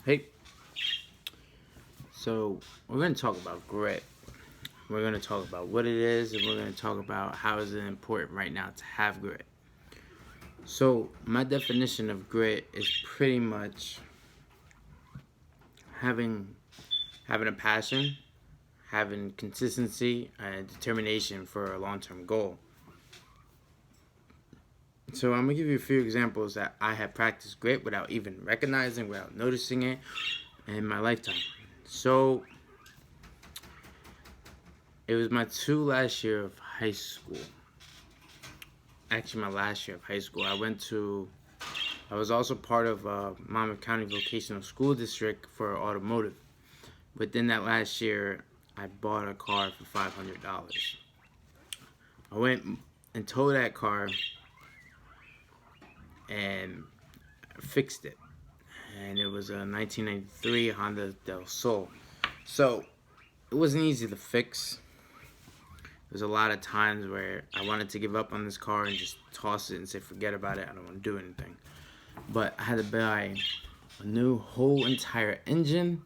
Hey, so we're going to talk about grit. We're going to talk about what it is, and we're going to talk about how is it important right now to have grit. So my definition of grit is pretty much having having a passion, having consistency, and determination for a long-term goal. So I'm gonna give you a few examples that I have practiced grit without even recognizing, without noticing it in my lifetime. So it was my last year of high school. Actually, my last year of high school. I was also part of Monmouth County Vocational School District for automotive. Within that last year, I bought a car for $500. I went and towed that car and fixed it. And it was a 1993 Honda Del Sol. So it wasn't easy to fix. There's a lot of times where I wanted to give up on this car and just toss it and say, forget about it, I don't want to do anything. But I had to buy a new whole entire engine,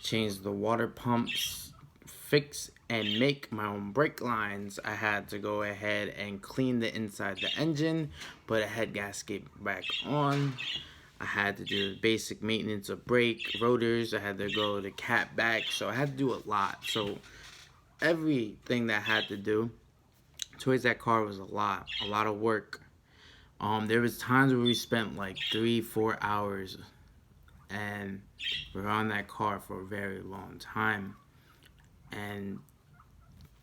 change the water pumps, fix and make my own brake lines. I had to go ahead and clean the inside of the engine, put a head gasket back on. I had to do basic maintenance of brake, rotors. I had to go to cat back. So I had to do a lot. So everything that I had to do towards that car was a lot of work. There was times where we spent like 3, 4 hours and we were on that car for a very long time. And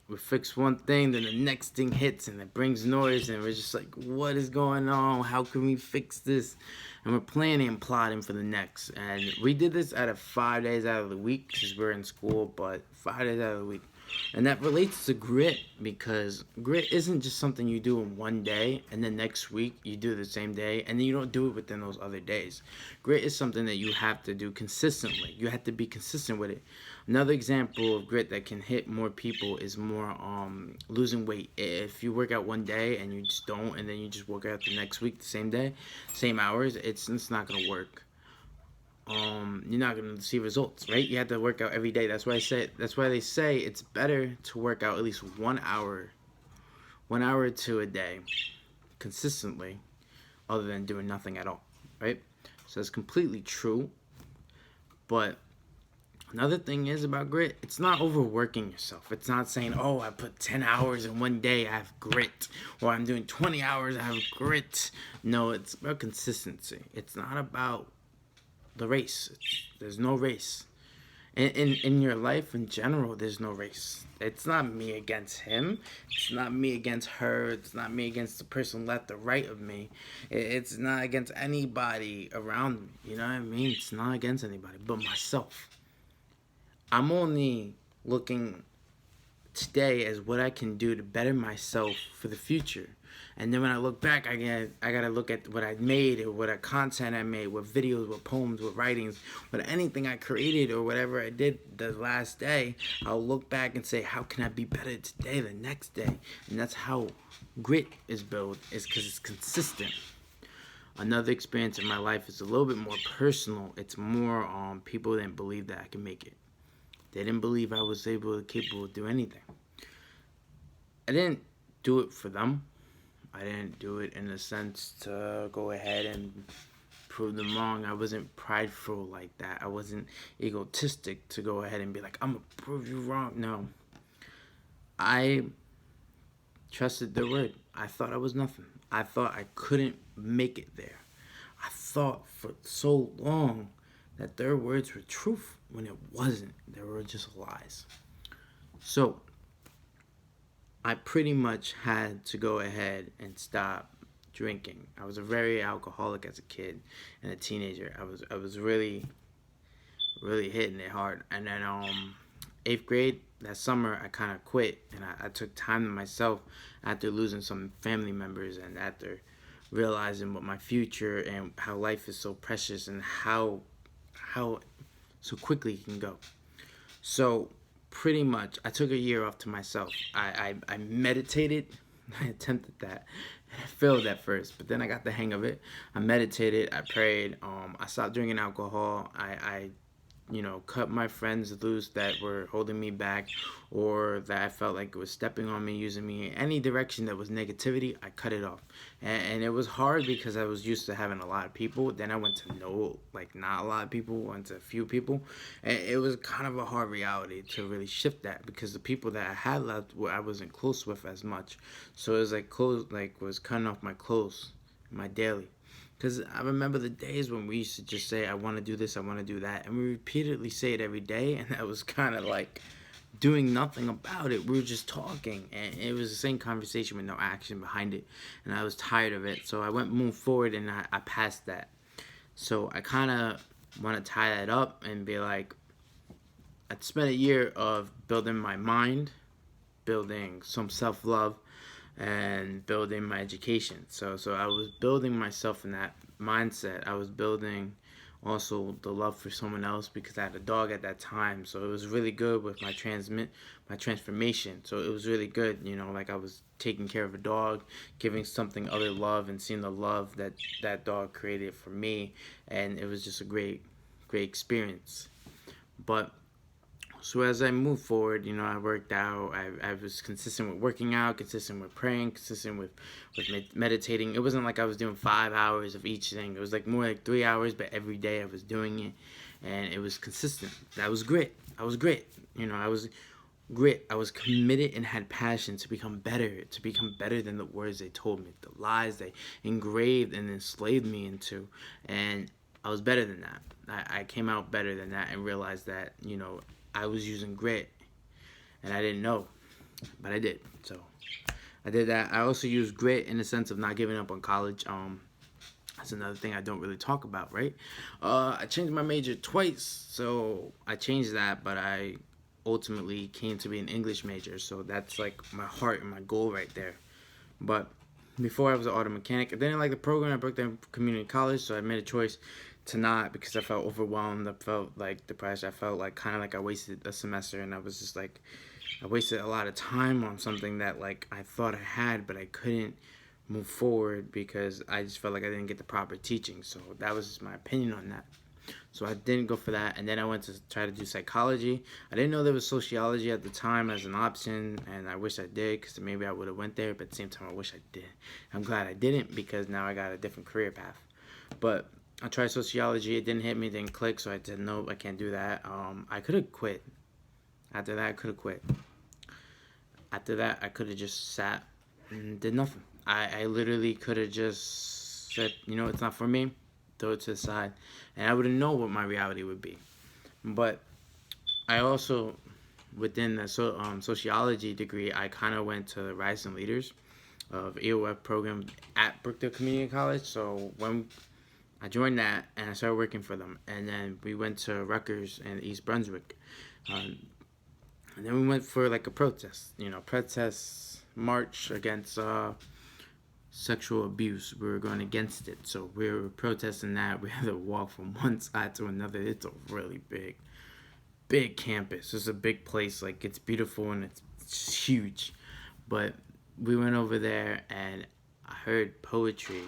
we fix one thing, then the next thing hits and it brings noise, and we're just like, what is going on? How can we fix this? And we're planning and plotting for the next. And we did this out of 5 days out of the week because we're in school, but 5 days out of the week. And that relates to grit because grit isn't just something you do in one day and then next week you do the same day and then you don't do it within those other days. Grit is something that you have to do consistently. You have to be consistent with it. Another example of grit that can hit more people is more losing weight. If you work out one day and you just don't, and then you just work out the next week the same day, same hours, it's not gonna work. You're not gonna see results, right? You have to work out every day. That's why they say it's better to work out at least 1 hour, 1 hour or two a day, consistently, other than doing nothing at all, right? So it's completely true. But another thing is about grit, it's not overworking yourself. It's not saying, oh, I put 10 hours in one day, I have grit. Or I'm doing 20 hours, I have grit. No, it's about consistency. It's not about the race. There's no race. In your life in general, there's no race. It's not me against him. It's not me against her. It's not me against the person left or right of me. It's not against anybody around me. You know what I mean? It's not against anybody but myself. I'm only looking today as what I can do to better myself for the future. And then when I look back, I gotta look at what I made or what content I made, what videos, what poems, what writings, what anything I created or whatever I did the last day. I'll look back and say, how can I be better today, the next day? And that's how grit is built, is because it's consistent. Another experience in my life is a little bit more personal. It's more people didn't believe that I could make it. They didn't believe I was capable of doing anything. I didn't do it for them. I didn't do it in a sense to go ahead and prove them wrong. I wasn't prideful like that. I wasn't egotistic to go ahead and be like, I'm gonna prove you wrong. No. I trusted their word. I thought I was nothing. I thought I couldn't make it there. I thought for so long that their words were truth when it wasn't. They were just lies. So I pretty much had to go ahead and stop drinking. I was a very alcoholic as a kid and a teenager. I was really hitting it hard. And then 8th grade that summer I kind of quit and I took time to myself after losing some family members and after realizing what my future and how life is so precious and how so quickly it can go. So pretty much I took a year off to myself. I meditated. I attempted that I failed at first, but then I got the hang of it. I meditated, I prayed, I stopped drinking alcohol. I cut my friends loose that were holding me back or that I felt like it was stepping on me, using me. Any direction that was negativity, I cut it off. And it was hard because I was used to having a lot of people. Then I went to know, like, not a lot of people, went to a few people. And it was kind of a hard reality to really shift that because the people that I had left, I wasn't close with as much. So it was like close, like, was cutting off my close, my daily. Because I remember the days when we used to just say, I want to do this, I want to do that. And we repeatedly say it every day. And that was kind of like doing nothing about it. We were just talking. And it was the same conversation with no action behind it. And I was tired of it. So I moved forward and I passed that. So I kind of want to tie that up and be like, I spent a year of building my mind, building some self-love, and building my education. So I was building myself in that mindset. I was building also the love for someone else because I had a dog at that time. So it was really good with my transformation. So it was really good, like I was taking care of a dog, giving something other love and seeing the love that that dog created for me, and it was just a great experience. But so as I moved forward, I worked out. I was consistent with working out, consistent with praying, consistent with meditating. It wasn't like I was doing 5 hours of each thing. It was like more like 3 hours, but every day I was doing it, and it was consistent. That was grit. I was grit. I was grit. I was committed and had passion to become better than the words they told me, the lies they engraved and enslaved me into, and I was better than that. I came out better than that and realized that, I was using grit and I didn't know, but I did. So I did that. I also used grit in the sense of not giving up on college. That's another thing I don't really talk about, right? I changed my major twice, so I changed that, but I ultimately came to be an English major, so that's like my heart and my goal right there. But before I was an auto mechanic, I didn't like the program. I worked at community college, so I made a choice to not because I felt overwhelmed. I felt like depressed. I felt like kind of like I wasted a semester, and I was just like, I wasted a lot of time on something that like I thought I had, but I couldn't move forward because I just felt like I didn't get the proper teaching. So that was just my opinion on that. So I didn't go for that, and then I went to try to do psychology. I didn't know there was sociology at the time as an option, and I wish I did because maybe I would have went there. But at the same time, I wish I did. I'm glad I didn't because now I got a different career path. But I tried sociology. It didn't hit me. It didn't click. So I said no, I can't do that. I could have quit. After that, I could have quit. After that, I could have just sat and did nothing. I literally could have just said, it's not for me, throw it to the side, and I wouldn't know what my reality would be. But I also, within the sociology degree, I kind of went to the Rising Leaders of EOF program at Brookdale Community College. So when I joined that and I started working for them, and then we went to Rutgers and East Brunswick. And then we went for like a protest march against sexual abuse. We were going against it. So we were protesting that. We had to walk from one side to another. It's a really big campus. It's a big place. Like, it's beautiful and it's huge. But we went over there and I heard poetry.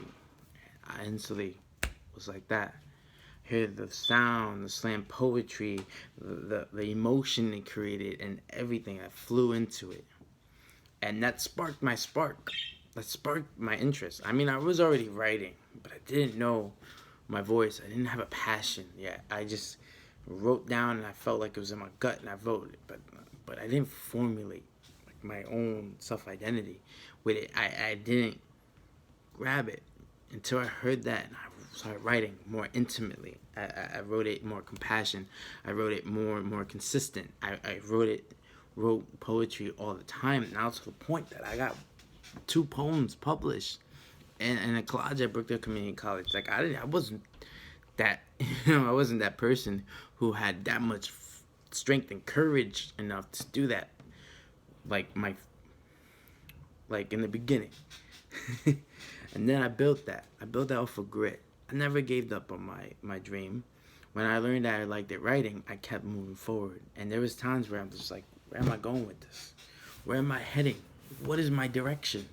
I instantly was like that. Hear the sound, the slam poetry, the emotion it created, and everything that flew into it. And that sparked my spark. That sparked my interest. I mean, I was already writing, but I didn't know my voice. I didn't have a passion yet. I just wrote down, and I felt like it was in my gut, and I wrote it. But I didn't formulate like my own self-identity with it. I didn't grab it until I heard that, and I started writing more intimately. I wrote it more compassion. I wrote it more consistent. I wrote poetry all the time, now to the point that I got 2 poems published in a collage at Brookdale Community College. Like, I wasn't that, I wasn't that person who had that much strength and courage enough to do that. Like in the beginning. And then I built that. I built that off of grit. I never gave up on my dream. When I learned that I liked it writing, I kept moving forward. And there was times where I'm just like, where am I going with this? Where am I heading? What is my direction?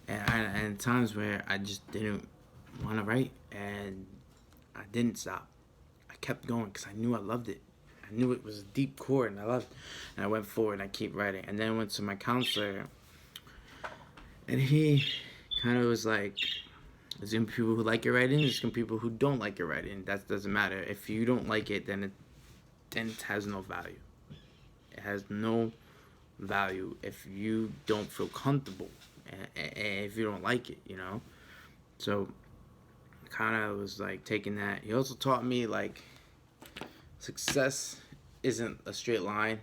And times where I just didn't want to write, and I didn't stop. I kept going because I knew I loved it. I knew it was a deep core, and I loved it. And I went forward and I keep writing. And then I went to my counselor, and he kind of was like, there's gonna be people who like your writing. There's gonna be people who don't like your writing. That doesn't matter. If you don't like it, then it has no value. It has no value if you don't feel comfortable and if you don't like it, you know. So kind of was like taking that. He also taught me like success isn't a straight line.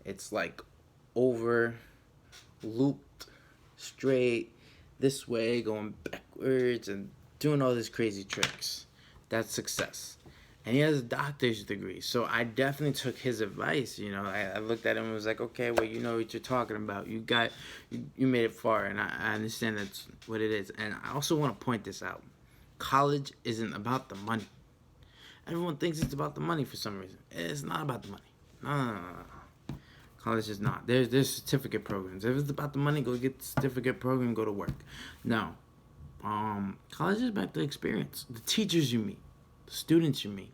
It's like over looped straight this way, going backwards and doing all these crazy tricks. That's success. And he has a doctor's degree. So I definitely took his advice. You know, I looked at him and was like, okay, well, you know what you're talking about. You made it far, and I understand that's what it is. And I also want to point this out. College isn't about the money. Everyone thinks it's about the money for some reason. It's not about the money. No. College is not. There's certificate programs. If it's about the money, go get the certificate program, go to work. No. College is about the experience. The teachers you meet, the students you meet.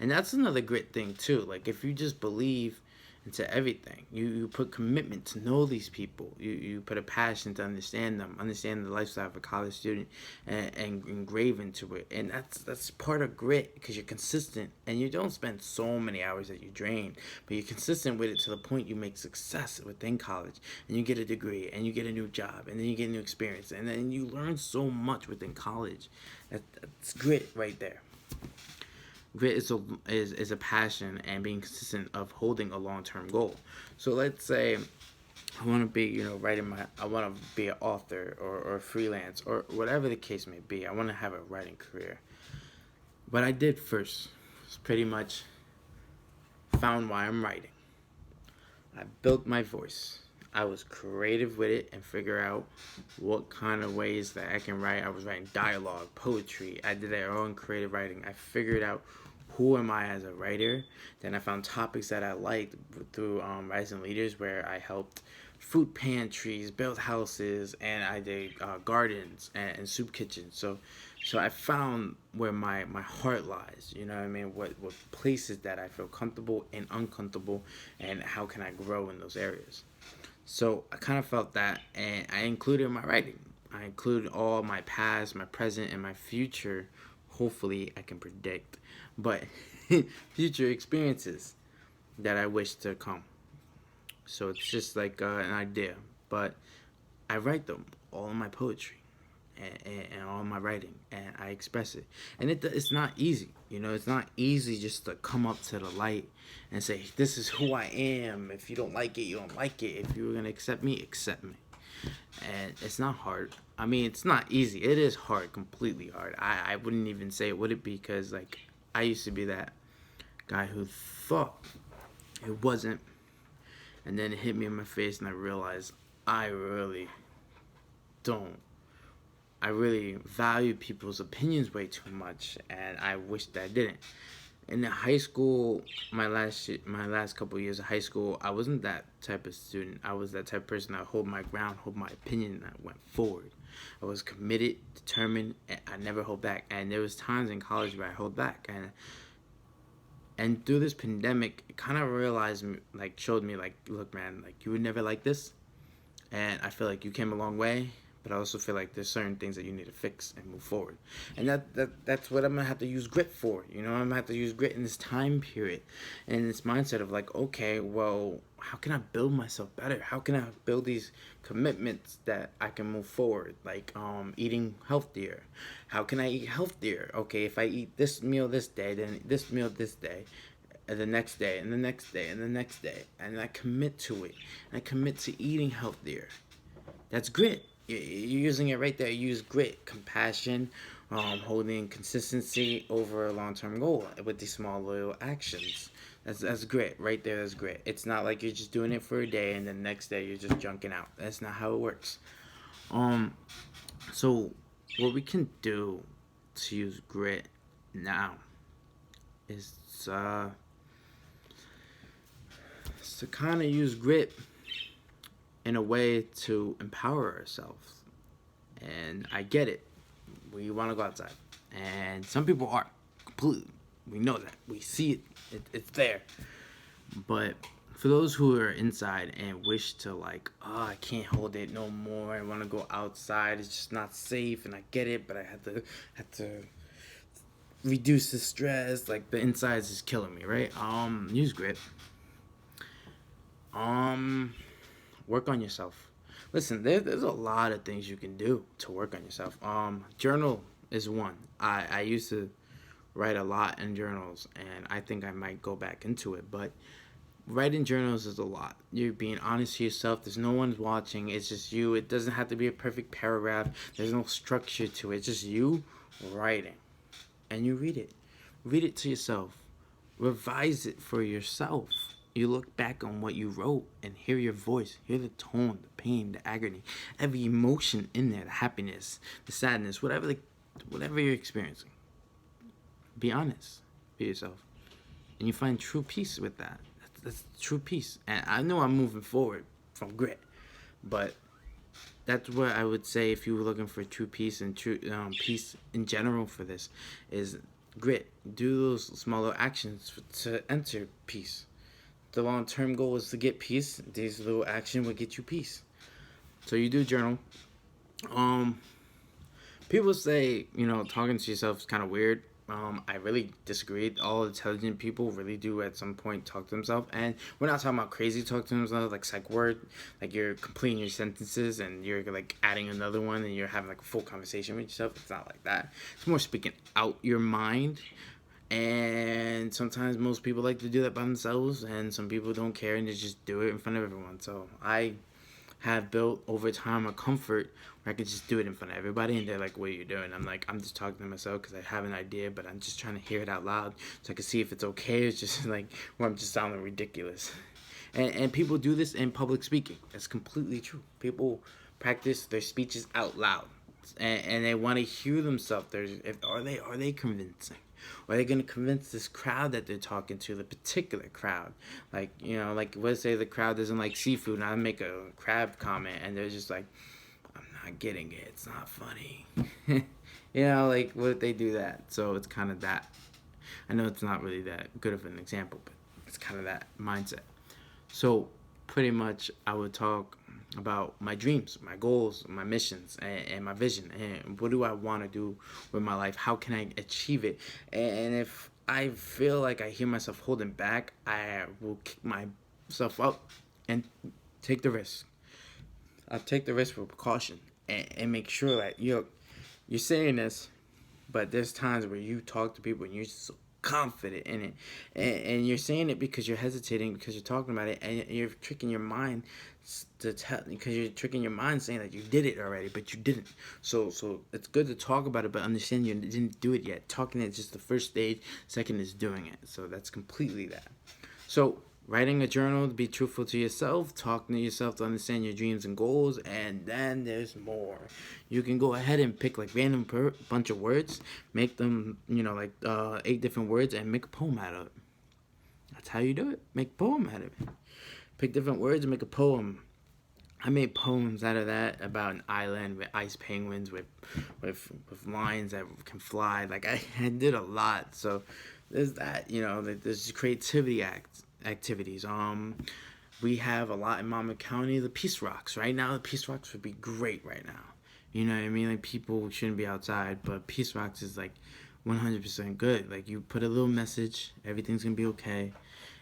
And that's another great thing too. Like if you just believe into everything, you put commitment to know these people. You put a passion to understand them, understand the lifestyle of a college student, and engrave into it. And that's part of grit because you're consistent and you don't spend so many hours that you drain, but you're consistent with it to the point you make success within college, and you get a degree, and you get a new job, and then you get a new experience, and then you learn so much within college. That's grit right there. Grit is a passion and being consistent of holding a long term goal. So let's say I want to be, I want to be an author or freelance or whatever the case may be. I want to have a writing career. What I did first was pretty much found why I'm writing. I built my voice. I was creative with it and figure out what kind of ways that I can write. I was writing dialogue, poetry. I did their own creative writing. I figured out who am I as a writer. Then I found topics that I liked through Rising Leaders, where I helped food pantries, build houses, and I did gardens and soup kitchens. So I found where my heart lies. You know what I mean? What places that I feel comfortable and uncomfortable, and how can I grow in those areas. So I kind of felt that, and I included my writing. I included all my past, my present, and my future. Hopefully, I can predict, but future experiences that I wish to come. So it's just like an idea, but I write them all in my poetry and all my writing, and I express it. And it's not easy, it's not easy just to come up to the light and say, this is who I am. If you don't like it, you don't like it. If you're going to accept me, accept me. And it's not hard. I mean, it's not easy. It is hard, completely hard. I wouldn't even say it would it be, because, like, I used to be that guy who thought it wasn't. And then it hit me in my face, and I realized I really don't. I really value people's opinions way too much, and I wish that I didn't. In high school, my last couple of years of high school, I wasn't that type of student. I was that type of person that hold my ground, hold my opinion, and I went forward. I was committed, determined, and I never hold back. And there was times in college where I held back, and through this pandemic, it kind of showed me, like, look, man, like, you would never like this, and I feel like you came a long way, but I also feel like there's certain things that you need to fix and move forward. And that's what I'm going to have to use grit for. I'm going to have to use grit in this time period, and this mindset of, like, okay, well, how can I build myself better? How can I build these commitments that I can move forward? Like eating healthier. How can I eat healthier? Okay, if I eat this meal this day, then this meal this day, and the next day, and the next day, and the next day, and I commit to it. And I commit to eating healthier. That's grit. You're using it right there. You use grit, compassion, holding consistency over a long-term goal with these small, loyal actions. That's grit right there. That's grit. It's not like you're just doing it for a day and the next day you're just junking out. That's not how it works. So what we can do to use grit now is to kind of use grit in a way to empower ourselves. And I get it. We want to go outside. And some people are completely. We know that. We see it. It's there. But for those who are inside and wish to like, oh, I can't hold it no more. I want to go outside. It's just not safe, and I get it. But I had to reduce the stress. Like the insides is killing me, right? Use grit. Work on yourself. Listen, there's a lot of things you can do to work on yourself. Journal is one. I used to write a lot in journals, and I think I might go back into it. But writing journals is a lot. You're being honest to yourself. There's no one's watching. It's just you. It doesn't have to be a perfect paragraph. There's no structure to it. It's just you writing, and you read it. Read it to yourself. Revise it for yourself. You look back on what you wrote and hear your voice, hear the tone, the pain, the agony, every emotion in there, the happiness, the sadness, whatever you're experiencing. Be honest with yourself, and you find true peace with that. That's true peace. And I know I'm moving forward from grit, but that's what I would say if you were looking for true peace and true peace in general for this is grit. Do those smaller actions to enter peace. The long-term goal is to get peace. These little actions will get you peace. So you do journal. People say, talking to yourself is kind of weird. I really disagree. All intelligent people really do at some point talk to themselves. And we're not talking about crazy talk to themselves, like psych word. Like you're completing your sentences and you're like adding another one and you're having like a full conversation with yourself. It's not like that. It's more speaking out your mind. And sometimes most people like to do that by themselves, and some people don't care and they just do it in front of everyone. So I have built over time a comfort where I can just do it in front of everybody, and they're like, "What are you doing?" I'm like, "I'm just talking to myself because I have an idea, but I'm just trying to hear it out loud so I can see if it's okay." It's just like where I'm just sounding ridiculous. And people do this in public speaking. That's completely true. People practice their speeches out loud, and they want to hear themselves. Are they convincing? Or are they going to convince this crowd that they're talking to, the particular crowd? Like, like let's say the crowd doesn't like seafood and I make a crab comment and they're just like, I'm not getting it. It's not funny. Like what if they do that? So it's kind of that. I know it's not really that good of an example, but it's kind of that mindset. So pretty much I would talk about my dreams, my goals, my missions, and my vision, and what do I want to do with my life? How can I achieve it? And if I feel like I hear myself holding back, I will kick myself up and take the risk. I'll take the risk with precaution and make sure that you're saying this, but there's times where you talk to people and you're so confident in it, and you're saying it because you're hesitating because you're talking about it, and you're tricking your mind because you're tricking your mind saying that you did it already, but you didn't. So it's good to talk about it, but understand you didn't do it yet. Talking is just the first stage. Second is doing it. So that's completely that. So writing a journal to be truthful to yourself, talking to yourself to understand your dreams and goals, and then there's more. You can go ahead and pick like random bunch of words, make them, 8 different words, and make a poem out of it. That's how you do it. Make a poem out of it. Pick different words and make a poem. I made poems out of that about an island with ice penguins with lions that can fly. Like I did a lot. So there's that. There's creativity activities. We have a lot in Monmouth County. The Peace Rocks. Right now, the Peace Rocks would be great right now. You know what I mean? Like people shouldn't be outside, but Peace Rocks is like 100% good. Like you put a little message, everything's gonna be okay.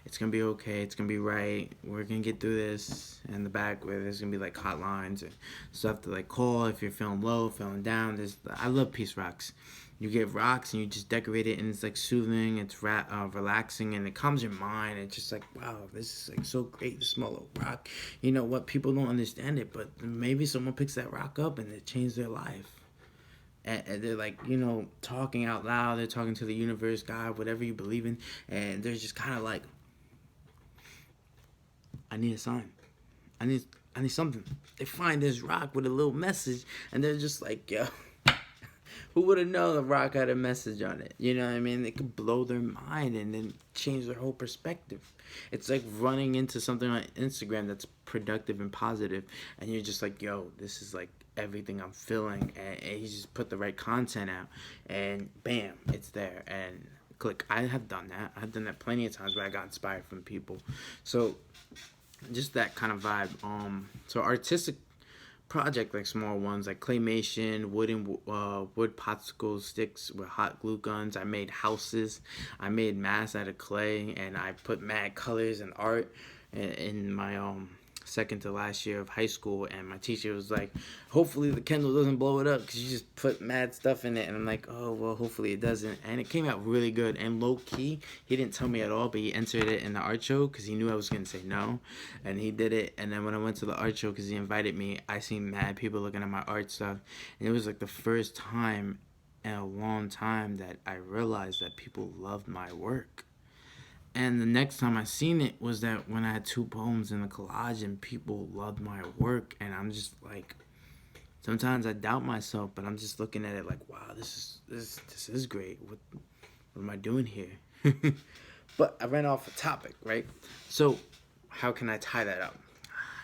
It's gonna be okay. It's gonna be right. We're gonna get through this. And the back where there's gonna be like hotlines and stuff to like call if you're feeling low, feeling down. I love Peace Rocks. You get rocks and you just decorate it, and it's like soothing. It's relaxing, and it calms your mind. It's just like, wow, this is like so great. The small little rock. You know what? People don't understand it, but maybe someone picks that rock up and it changed their life. And they're like, talking out loud. They're talking to the universe, God, whatever you believe in, and they're just kind of like, I need a sign. I need something. They find this rock with a little message, and they're just like, yo, who would have known the rock had a message on it? You know what I mean? It could blow their mind and then change their whole perspective. It's like running into something on Instagram that's productive and positive, and you're just like, yo, this is like everything I'm feeling, and he just put the right content out, and bam, it's there. And click. I have done that. I've done that plenty of times where I got inspired from people. So just that kind of vibe. So artistic project, like small ones like claymation, wood popsicle sticks with hot glue guns. I made houses. I made masks out of clay, and I put mad colors and art in my second to last year of high school. And my teacher was like, hopefully the Kindle doesn't blow it up because you just put mad stuff in it. And I'm like, oh well, hopefully it doesn't. And it came out really good. And low key, he didn't tell me at all, but he entered it in the art show because he knew I was gonna say no, and he did it. And then when I went to the art show because he invited me, I seen mad people looking at my art stuff, and it was like the first time in a long time that I realized that people loved my work. And the next time I seen it was that when I had two poems in the collage and people loved my work, and I'm just like, sometimes I doubt myself, but I'm just looking at it like, wow, this is great. What am I doing here? But I ran off a topic, right? So how can I tie that up?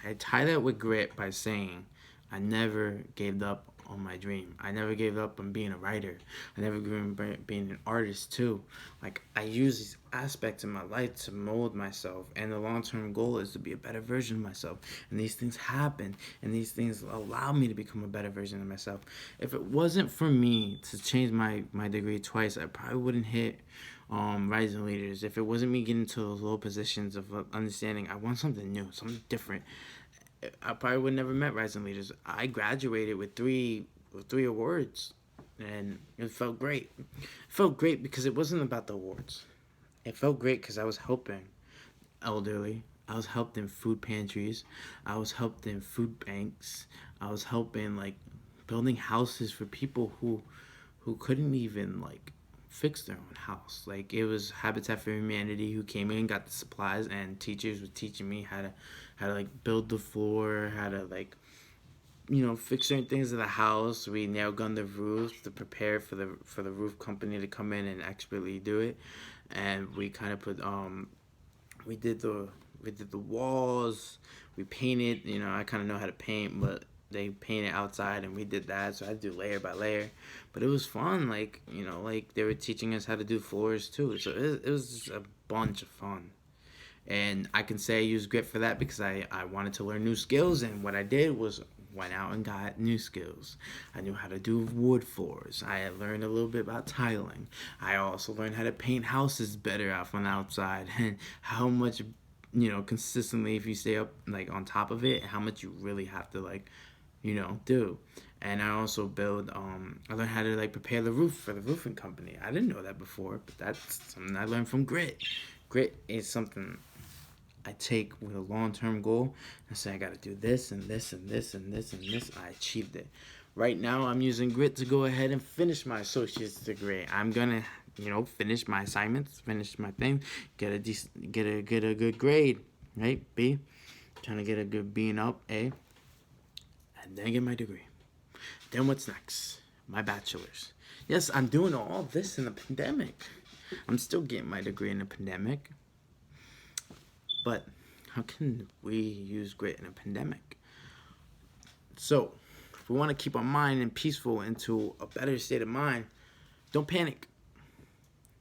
I tie that with grit by saying I never gave up on my dream. I never gave up on being a writer. I never gave up on being an artist too. Like, I use these aspects in my life to mold myself, and the long-term goal is to be a better version of myself. And these things happen, and these things allow me to become a better version of myself. If it wasn't for me to change my degree twice, I probably wouldn't hit rising leaders. If it wasn't me getting to those low positions of understanding I want something new, something different, I probably would never met rising leaders. I graduated with three awards, and it felt great. It felt great because it wasn't about the awards. It felt great because I was helping elderly. I was helped in food pantries. I was helped in food banks. I was helping, like, building houses for people who couldn't even, like, fix their own house. Like, it was Habitat for Humanity who came in, got the supplies, and teachers were teaching me how to like build the floor, how to, like, fix certain things in the house. We nail gunned the roofs to prepare for the roof company to come in and expertly do it. And we kind of put we did the walls. We painted. I kind of know how to paint, but they painted outside, and we did that. So I do layer by layer, but it was fun. Like they were teaching us how to do floors too. So it was just a bunch of fun. And I can say I used grit for that because I wanted to learn new skills, and what I did was went out and got new skills. I knew how to do wood floors. I had learned a little bit about tiling. I also learned how to paint houses better out on the outside, and how much, consistently, if you stay up, like, on top of it, how much you really have to, like, do. And I also I learned how to, like, prepare the roof for the roofing company. I didn't know that before, but that's something I learned from grit. Grit is something I take with a long-term goal and say I got to do this and this and this and this and this. I achieved it. Right now, I'm using grit to go ahead and finish my associate's degree. I'm gonna, finish my assignments, finish my thing, get a good grade, right? B, trying to get a good B and up, A, and then get my degree. Then what's next? My bachelor's. Yes, I'm doing all this in the pandemic. I'm still getting my degree in the pandemic. But how can we use grit in a pandemic? So, if we want to keep our mind and peaceful into a better state of mind, don't panic.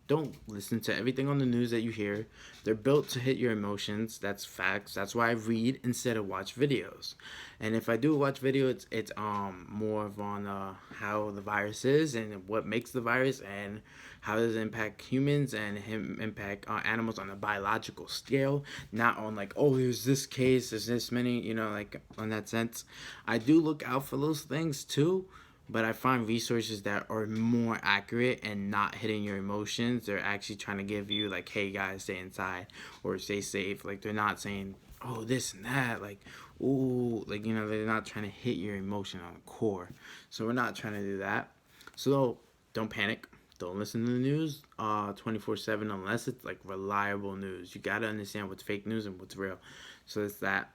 Don't listen to everything on the news that you hear. They're built to hit your emotions. That's facts. That's why I read instead of watch videos. And if I do watch video, it's more of on how the virus is and what makes the virus and how does it impact humans and impact animals on a biological scale, not on, like, oh, there's this case, there's this many, like, on that sense. I do look out for those things too, but I find resources that are more accurate and not hitting your emotions. They're actually trying to give you, like, hey guys, stay inside or stay safe. Like, they're not saying, oh, this and that, like, ooh, like, they're not trying to hit your emotion on the core. So we're not trying to do that. So don't panic. Don't listen to the news 24/7 unless it's, like, reliable news. You gotta understand what's fake news and what's real. So it's that.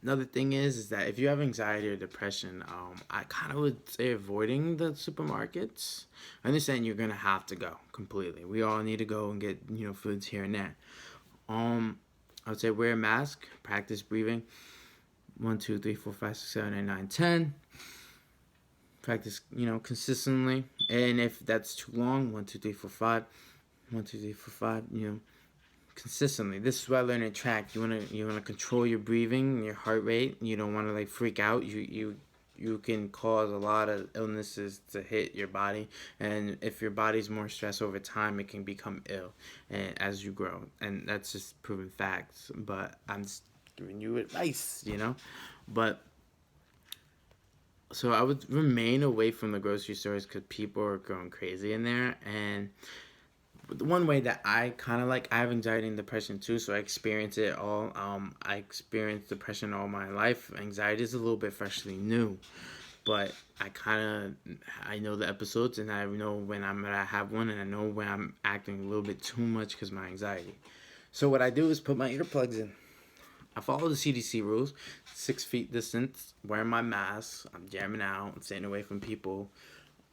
Another thing is that if you have anxiety or depression, I kind of would say avoiding the supermarkets. I understand you're gonna have to go completely. We all need to go and get foods here and there. I would say wear a mask, practice breathing. 1, 2, 3, 4, 5, 6, 7, 8, 9, 10. Practice, consistently. And if that's too long, 1, 2, 3, 4, 5. 1, 2, 3, 4, 5. Consistently. This is why I learned to track. You wanna control your breathing, your heart rate. You don't wanna like freak out. You can cause a lot of illnesses to hit your body, and if your body's more stressed over time, it can become ill, and as you grow, and that's just proven facts. But I'm just giving you advice. But so I would remain away from the grocery stores because people are going crazy in there, and the one way that I kind of like, I have anxiety and depression too, so I experience it all. I experienced depression all my life. Anxiety is a little bit freshly new, but I know the episodes, and I know when I'm gonna have one, and I know when I'm acting a little bit too much because of my anxiety. So what I do is put my earplugs in. I follow the CDC rules: 6 feet distance, wearing my mask. I'm jamming out. I'm staying away from people.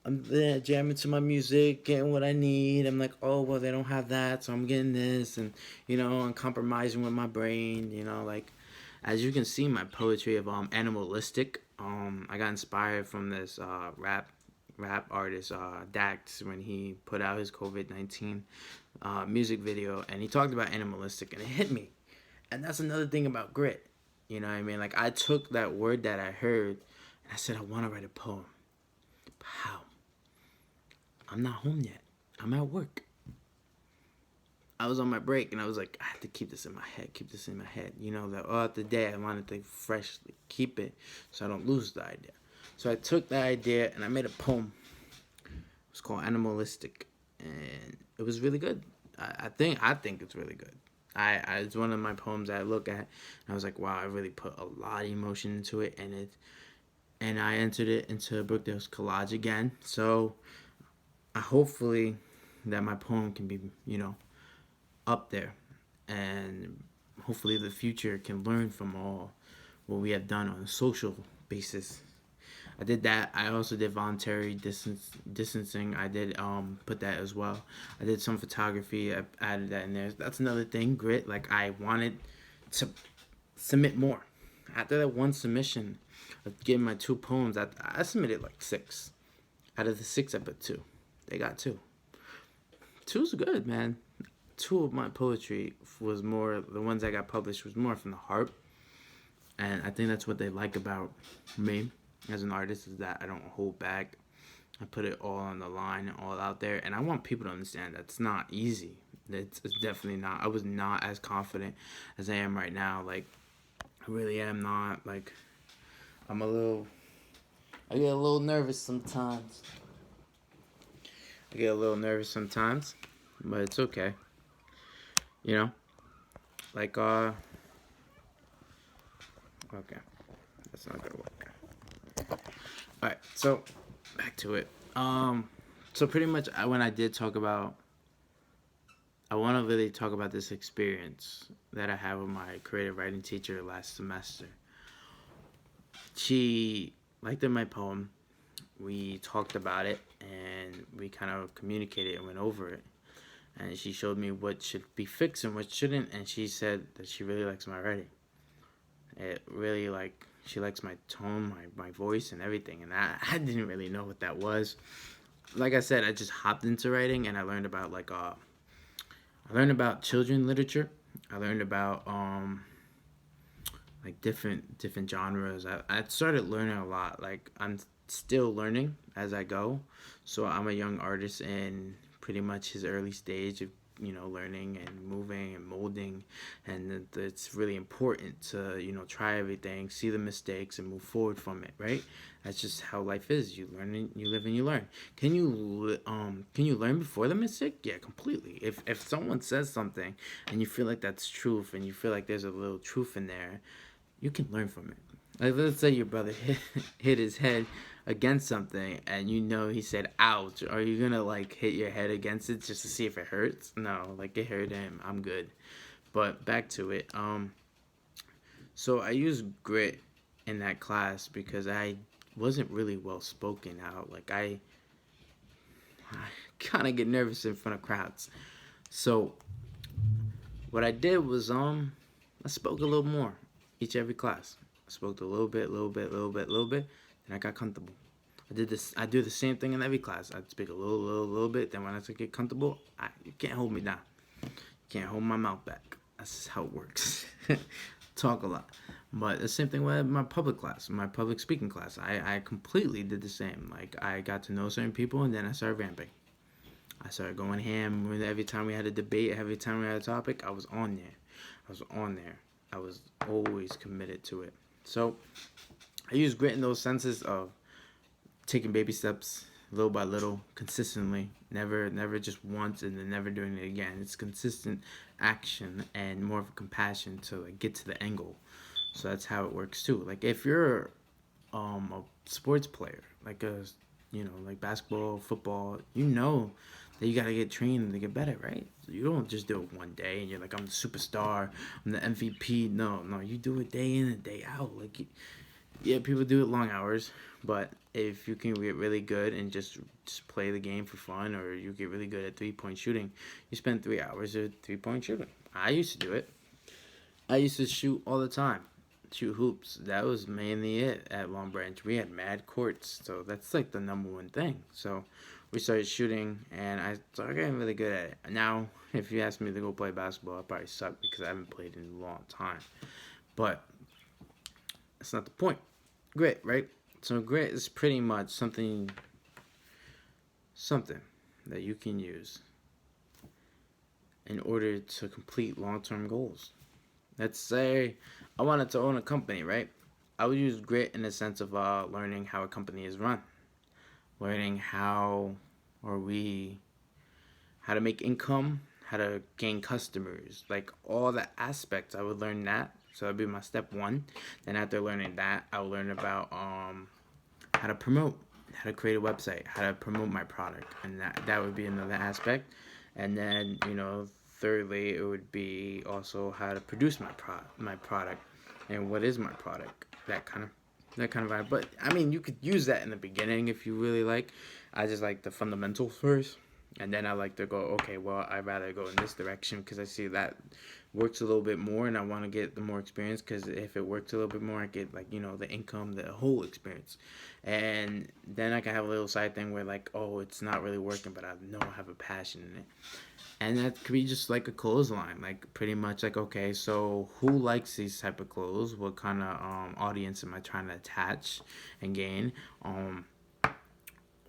I'm there jamming to my music, getting what I need. I'm like, oh, well, they don't have that, so I'm getting this. And, I'm compromising with my brain, like, as you can see, my poetry of animalistic. I got inspired from this rap artist, Dax, when he put out his COVID-19 music video, and he talked about animalistic, and it hit me. And that's another thing about grit. You know what I mean? Like, I took that word that I heard, and I said, I want to write a poem. How? I'm not home yet. I'm at work. I was on my break, and I was like, I have to keep this in my head. That throughout the day, I wanted to freshly keep it so I don't lose the idea. So I took that idea, and I made a poem. It was called Animalistic, and it was really good. I think it's really good. It's one of my poems that I look at, and I was like, wow, I really put a lot of emotion into it, and I entered it into Brookdale's collage again. So hopefully that my poem can be, up there, and hopefully the future can learn from all what we have done on a social basis. I did that. I also did voluntary distancing. I did put that as well. I did some photography. I added that in there. That's another thing, grit. Like, I wanted to submit more. After that one submission of getting my 2 poems, I submitted like 6. Out of the 6, I put 2. They got 2. 2's good, man. 2 of my poetry was more, the ones that got published was more from the heart. And I think that's what they like about me as an artist, is that I don't hold back. I put it all on the line and all out there. And I want people to understand that's not easy. It's definitely not. I was not as confident as I am right now. Like, I really am not. Like, I get a little nervous sometimes. But it's okay. Like, okay, that's not gonna work. Alright, so, back to it. So pretty much, when I did talk about, I want to really talk about this experience that I had with my creative writing teacher last semester. She liked my poem. We talked about it, and we kind of communicated and went over it. And she showed me what should be fixed and what shouldn't, and she said that she really likes my writing. It really, like, she likes my tone, my voice, and everything. And I didn't really know what that was. Like I said, I just hopped into writing, and I learned about, I learned about children literature. I learned about, like, different genres. I started learning a lot. Like, I'm still learning as I go. So I'm a young artist in pretty much his early stage of, learning and moving and molding. And it's really important to, try everything, see the mistakes, and move forward from it, right? That's just how life is. You learn, you live, and you learn. Can you learn before the mistake? Yeah, completely. If someone says something and you feel like that's truth, and you feel like there's a little truth in there, you can learn from it. Like, let's say your brother hit his head against something, and he said ouch. Are you gonna, like, hit your head against it just to see if it hurts? No, like, it hurt him, I'm good. But back to it. So I used grit in that class because I wasn't really well spoken out. Like, I kind of get nervous in front of crowds. So what I did was I spoke a little more every class. Spoke a little bit, little bit, little bit, little bit. Then I got comfortable. I did this. I do the same thing in every class. I'd speak a little bit. Then when I get comfortable, you can't hold me down. You can't hold my mouth back. That's just how it works. Talk a lot. But the same thing with my public class, my public speaking class. I completely did the same. Like, I got to know certain people, and then I started ramping. I started going ham. Every time we had a debate, every time we had a topic, I was on there. I was always committed to it. So I use grit in those senses of taking baby steps, little by little, consistently. Never just once and then never doing it again. It's consistent action and more of a compassion to like get to the end goal. So that's how it works too. Like if you're a sports player, like like basketball, football, that you gotta get trained to get better, right? So you don't just do it one day and you're like, I'm the superstar, I'm the MVP. No, you do it day in and day out. Like, yeah, people do it long hours, but if you can get really good and just play the game for fun, or you get really good at 3-point shooting, you spend 3 hours of 3-point shooting. I used to do it. I used to shoot all the time, shoot hoops. That was mainly it at Long Branch. We had mad courts, so that's like the number one thing. So we started shooting, and I started getting really good at it. Now, if you ask me to go play basketball, I probably suck because I haven't played in a long time. But that's not the point. Grit, right? So grit is pretty much something that you can use in order to complete long-term goals. Let's say I wanted to own a company, right? I would use grit in the sense of learning how a company is run, learning how to make income, how to gain customers, like all the aspects. I would learn that. So that'd be my step one. Then after learning that, I would learn about how to promote, how to create a website, how to promote my product, and that would be another aspect. And then thirdly, it would be also how to produce my product, and what is my product. That kind of vibe. But I mean, you could use that in the beginning if you really like. I just like the fundamentals first. And then I like to go, okay, well, I'd rather go in this direction because I see that works a little bit more and I want to get the more experience because if it works a little bit more, I get, like, the income, the whole experience. And then I can have a little side thing where, like, oh, it's not really working, but I know I have a passion in it. And that could be just like a clothesline, like pretty much like, okay, so who likes these type of clothes? What kind of audience am I trying to attach and gain?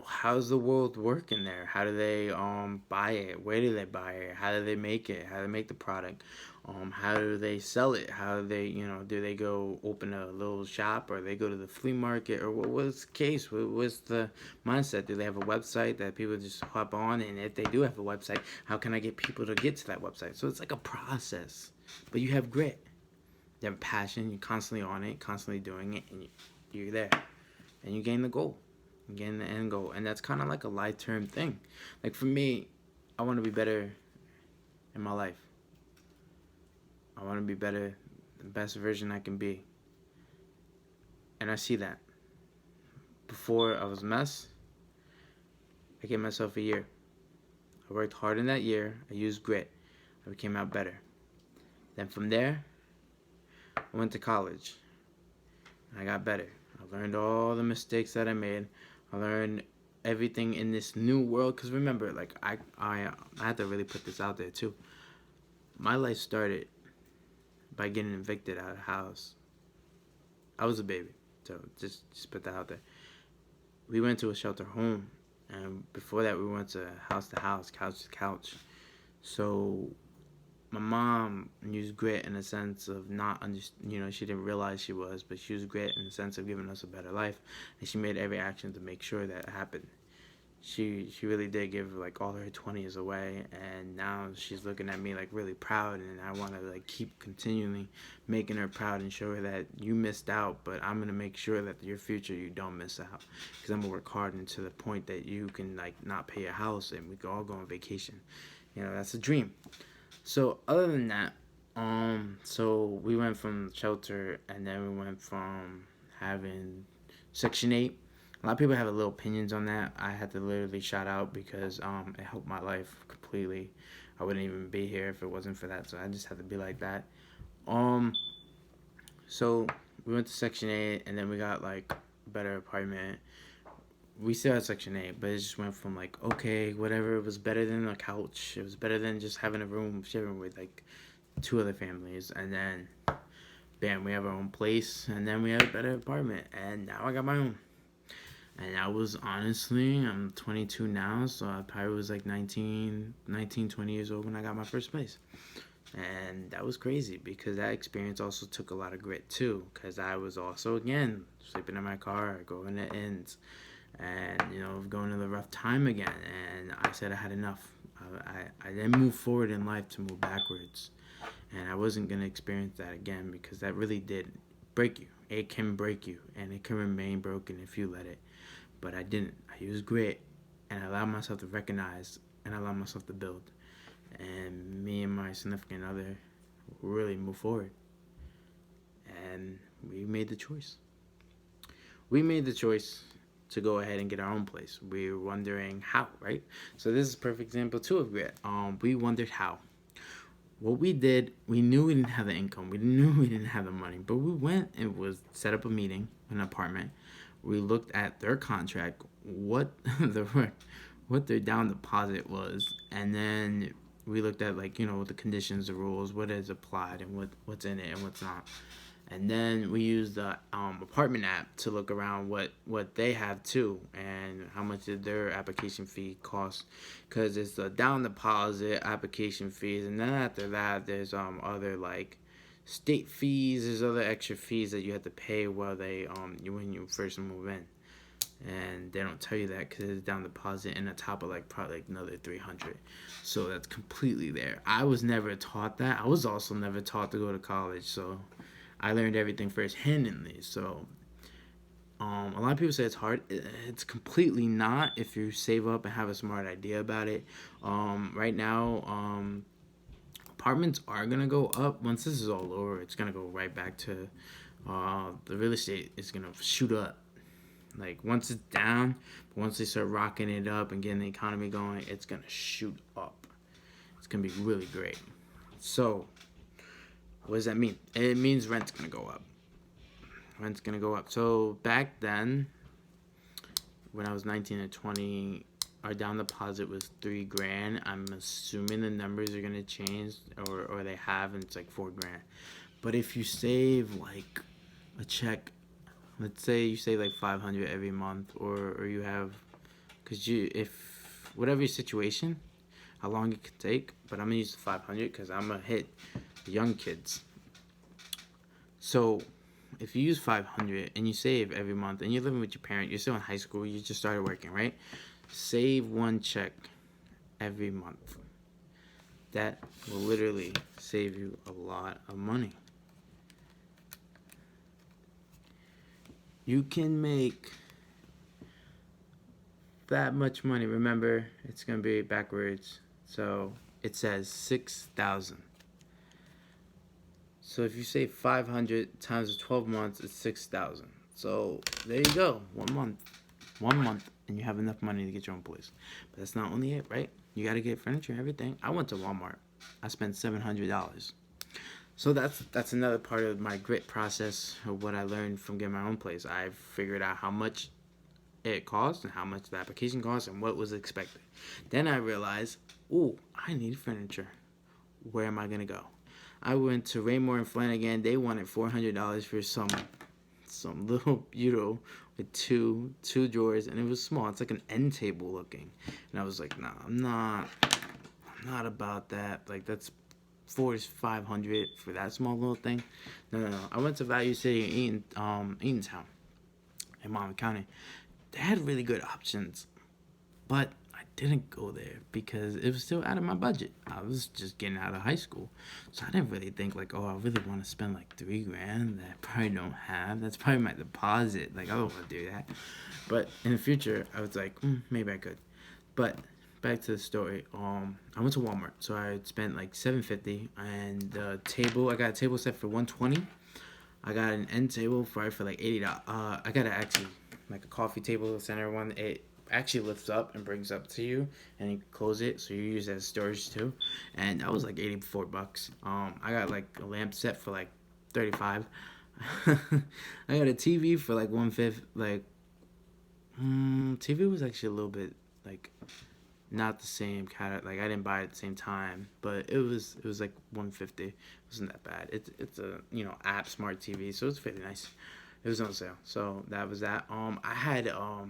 How's the world working there? How do they buy it? Where do they buy it? How do they make it? How do they make the product? How do they sell it? How do they, do they go open a little shop or they go to the flea market or what's the case? What's the mindset? Do they have a website that people just hop on? And if they do have a website, how can I get people to get to that website? So it's like a process, but you have grit, you have passion, you're constantly on it, constantly doing it, and you're there, and you gain the goal. Getting the end goal, and that's kind of like a life-term thing. Like for me, I want to be better in my life. I want to be better, the best version I can be, and I see that. Before I was a mess, I gave myself a year. I worked hard in that year. I used grit. I became out better. Then from there, I went to college. And I got better. I learned all the mistakes that I made. I learned everything in this new world. Because remember, like, I had to really put this out there, too. My life started by getting evicted out of the house. I was a baby. So just put that out there. We went to a shelter home. And before that, we went to house, couch to couch. So my mom used grit in a sense of she didn't realize she was, but she used grit in the sense of giving us a better life, and she made every action to make sure that happened. She really did give like all her 20s away, and now she's looking at me like really proud, and I want to like keep continually making her proud and show her that you missed out, but I'm gonna make sure that your future you don't miss out, because I'm gonna work hard and to the point that you can like not pay your house and we can all go on vacation. That's a dream. So other than that, so we went from shelter, and then we went from having Section 8. A lot of people have a little opinions on that. I had to literally shout out because it helped my life completely. I wouldn't even be here if it wasn't for that. So I just had to be like that. So we went to Section 8, and then we got like a better apartment. We still had Section 8, but it just went from like, okay, whatever. It was better than a couch. It was better than just having a room sharing with like two other families. And then, bam, we have our own place. And then we have a better apartment. And now I got my own. And I was honestly, I'm 22 now, so I probably was like 20 years old when I got my first place. And that was crazy because that experience also took a lot of grit too. Because I was also, again, sleeping in my car, going to ends, and, going to the rough time again. And I said I had enough. I didn't move forward in life to move backwards. And I wasn't going to experience that again because that really did break you. It can break you, and it can remain broken if you let it. But I didn't. I used grit, and I allowed myself to recognize, and I allowed myself to build. And me and my significant other really moved forward. And we made the choice. We made the choice to go ahead and get our own place. We were wondering how, right? So this is a perfect example too of grit. We wondered how. What we did, we knew we didn't have the income. We knew we didn't have the money. But we went and set up a meeting, an apartment. We looked at their contract, what their down deposit was, and then we looked at the conditions, the rules, what is applied, and what's in it and what's not. And then we used the apartment app to look around what they have too, and how much did their application fee cost, because it's the down deposit, application fees, and then after that there's other like state fees. There's other extra fees that you have to pay while when you first move in, and they don't tell you that because it's down deposit and on top of probably another 300. So that's completely there. I was never taught that. I was also never taught to go to college, so I learned everything first-handedly. So a lot of people say it's hard. It's completely not if you save up and have a smart idea about it. Right now, apartments are gonna go up. Once this is all over, it's gonna go right back to the real estate is gonna shoot up. Like once it's down, but once they start rocking it up and getting the economy going, it's gonna shoot up. It's gonna be really great. So what does that mean? It means rent's gonna go up. Rent's gonna go up. So back then, when I was 19 and 20, our down deposit was $3,000. I'm assuming the numbers are gonna change, or they have, and it's like $4,000. But if you save like a check, let's say you save like $500 every month, or you have, if whatever your situation, how long it could take. But I'm gonna use the 500 because I'm gonna hit young kids. So if you use 500 and you save every month and you're living with your parent, you're still in high school, you just started working, right? Save one check every month. That will literally save you a lot of money. You can make that much money. Remember, it's gonna be backwards. So it says 6,000. So if you save 500 times 12 months, it's 6,000. So there you go. 1 month, and you have enough money to get your own place. But that's not only it, right? You got to get furniture and everything. I went to Walmart. I spent $700. So that's another part of my grit process of what I learned from getting my own place. I figured out how much it cost and how much the application cost and what was expected. Then I realized, ooh, I need furniture. Where am I gonna go? I went to Raymore and Flanagan. They wanted $400 for some little bureau with two drawers, and it was small. It's like an end table looking, and I was like, nah, I'm not about that. Like that's $400-$500 for that small little thing. No. I went to Value City in Eatontown in Monmouth County. They had really good options, but I didn't go there because it was still out of my budget. I was just getting out of high school, so I didn't really think like, oh, I really want to spend like $3,000 that I probably don't have. That's probably my deposit. Like I don't want to do that. But in the future, I was like, maybe I could. But back to the story. I went to Walmart, so I spent like $750, and the table, I got a table set for $120. I got an end table for like $80. I got actually like a coffee table, the center one. It actually lifts up and brings up to you, and you close it, so you use it as storage too. And that was like $84. I got like a lamp set for like $35. I got a TV for like 150. Like, TV was actually a little bit like not the same kind of like I didn't buy it at the same time, but it was like 150. It wasn't that bad. It's a app smart TV, so it's fairly nice. It was on sale, so that was that. I had a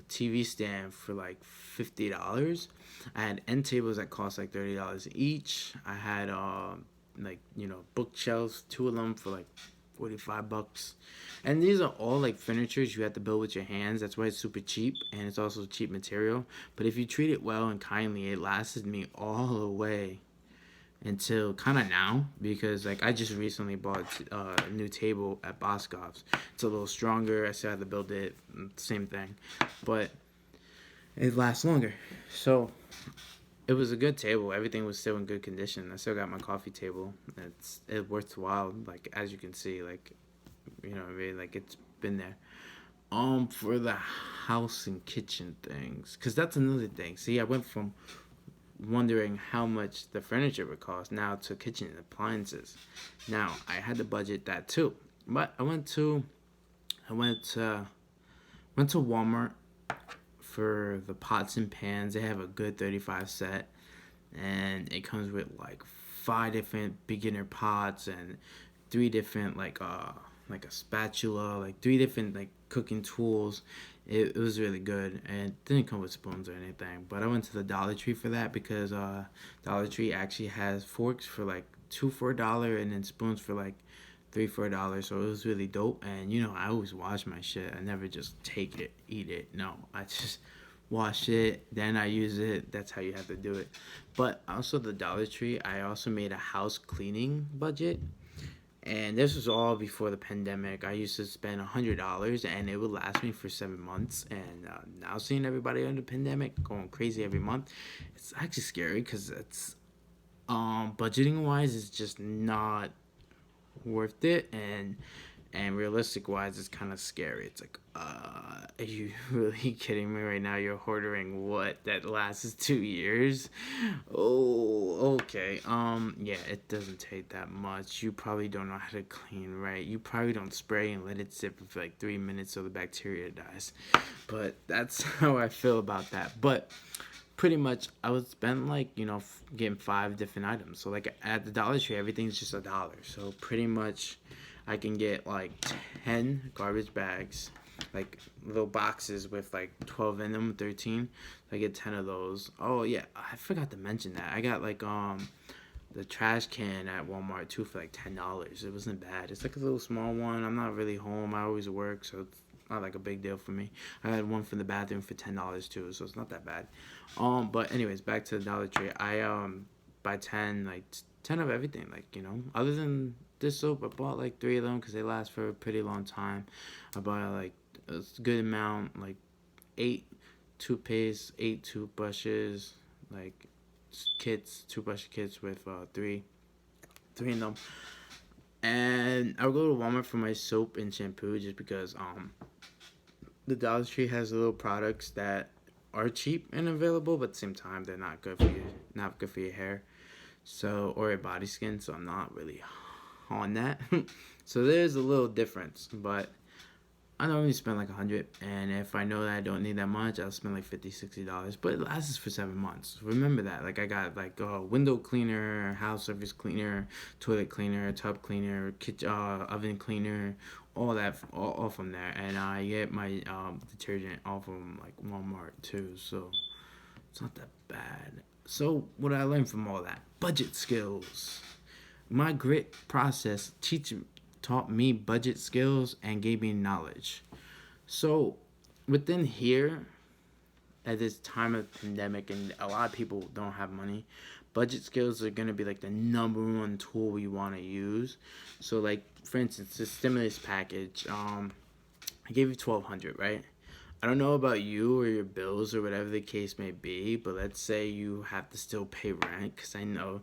TV stand for like $50. I had end tables that cost like $30 each. I had like bookshelves, two of them for like $45. And these are all like furnitures you have to build with your hands. That's why it's super cheap, and it's also cheap material. But if you treat it well and kindly, it lasted me all the way until kind of now, because like I just recently bought a new table at Boscov's. It's a little stronger. I still have to build it. Same thing, but it lasts longer. So it was a good table. Everything was still in good condition. I still got my coffee table. It worthwhile. Like as you can see, like what I mean, like it's been there. For the house and kitchen things, cause that's another thing. See, I went from wondering how much the furniture would cost now to kitchen appliances. Now I had to budget that too, but I went to Walmart for the pots and pans. They have a good 35 set, and it comes with like five different beginner pots and three different like a spatula, like three different like cooking tools. It was really good, and it didn't come with spoons or anything. But I went to the Dollar Tree for that because Dollar Tree actually has forks for like two for $1, and then spoons for like three for $1. So it was really dope. And I always wash my shit. I never just take it, eat it. No, I just wash it, then I use it. That's how you have to do it. But also the Dollar Tree, I also made a house cleaning budget, and this was all before the pandemic. I used to spend $100, and it would last me for 7 months. And now seeing everybody under the pandemic going crazy every month, it's actually scary because it's budgeting wise, it's just not worth it, and realistic wise, it's kind of scary. It's like, are you really kidding me right now? You're ordering what that lasts 2 years? Oh, okay. Yeah, it doesn't take that much. You probably don't know how to clean right. You probably don't spray and let it sit for like 3 minutes so the bacteria dies. But that's how I feel about that. But pretty much I would spend like getting five different items. So like at the Dollar Tree, everything's just $1. So pretty much I can get like 10 garbage bags, like little boxes with like 12 in them, 13. I get 10 of those. Oh yeah, I forgot to mention that I got like the trash can at Walmart too for like $10. It wasn't bad. It's like a little small one. I'm not really home. I always work, so it's not like a big deal for me. I had one for the bathroom for $10 too, so it's not that bad. But anyways, back to the Dollar Tree. I buy 10 like 10 of everything. Like other than this soap, I bought like three of them because they last for a pretty long time. I bought like a good amount, like 8 toothpaste, 8 toothbrushes, like toothbrush kits with three in them. And I'll go to Walmart for my soap and shampoo just because the Dollar Tree has little products that are cheap and available, but at the same time they're not good for your hair, so or your body skin. So I'm not really on that. So there's a little difference, but I normally spend like 100, and if I know that I don't need that much, I'll spend like $50, $60. But it lasts for 7 months. Remember that. Like I got like window cleaner, house surface cleaner, toilet cleaner, tub cleaner, kitchen oven cleaner, all that, all from there. And I get my detergent all from like Walmart too. So it's not that bad. So what I learned from all that? Budget skills. My grit process taught me budget skills and gave me knowledge. So within here, at this time of pandemic, and a lot of people don't have money, budget skills are gonna be like the number one tool you want to use. So like for instance, the stimulus package, I gave you 1,200, right? I don't know about you or your bills or whatever the case may be, but let's say you have to still pay rent, because I know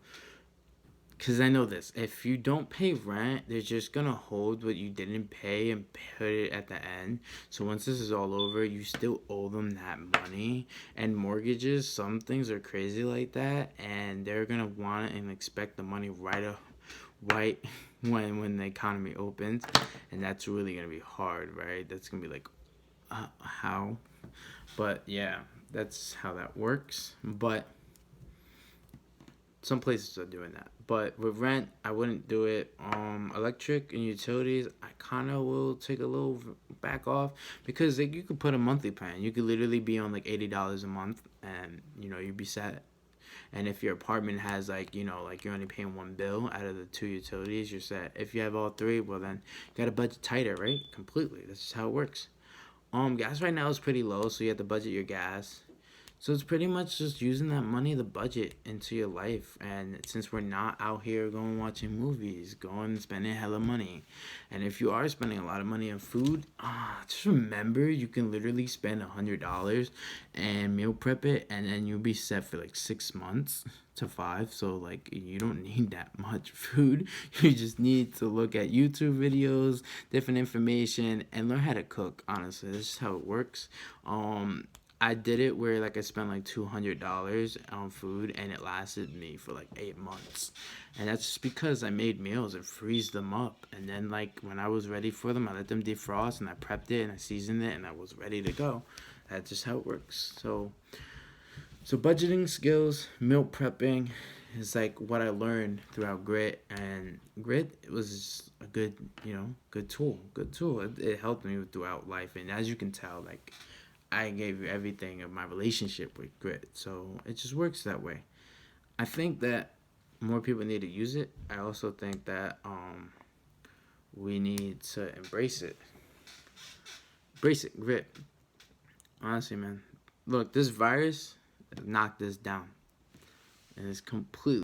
this. If you don't pay rent, they're just gonna hold what you didn't pay and put it at the end. So once this is all over, you still owe them that money. And mortgages, some things are crazy like that, and they're gonna want it and expect the money right when the economy opens, and that's really gonna be hard, right? That's gonna be like, how? But yeah, that's how that works. But some places are doing that. But with rent, I wouldn't do it. Electric and utilities, I kind of will take a little back off because like you could put a monthly plan. You could literally be on like $80 a month, and you'd be set. And if your apartment has like like you're only paying one bill out of the two utilities, you're set. If you have all three, well then you got to budget tighter, right? Completely. That's just how it works. Gas right now is pretty low, so you have to budget your gas. So it's pretty much just using that money, the budget, into your life. And since we're not out here going watching movies, going spending hella money, and if you are spending a lot of money on food, just remember you can literally spend $100 and meal prep it, and then you'll be set for like 6 months to 5. So like you don't need that much food. You just need to look at YouTube videos, different information, and learn how to cook. Honestly, that's just how it works. I did it where like I spent like $200 on food and it lasted me for like 8 months, and that's just because I made meals and freeze them up, and then like when I was ready for them, I let them defrost and I prepped it and I seasoned it and I was ready to go. That's just how it works. So budgeting skills, meal prepping is like what I learned throughout Grit, and Grit was a good tool. Good tool. It helped me throughout life, and as you can tell, like I gave you everything of my relationship with Grit. So it just works that way. I think that more people need to use it. I also think that we need to embrace it. Embrace it, Grit. Honestly, man. Look, this virus knocked this down. And it's completely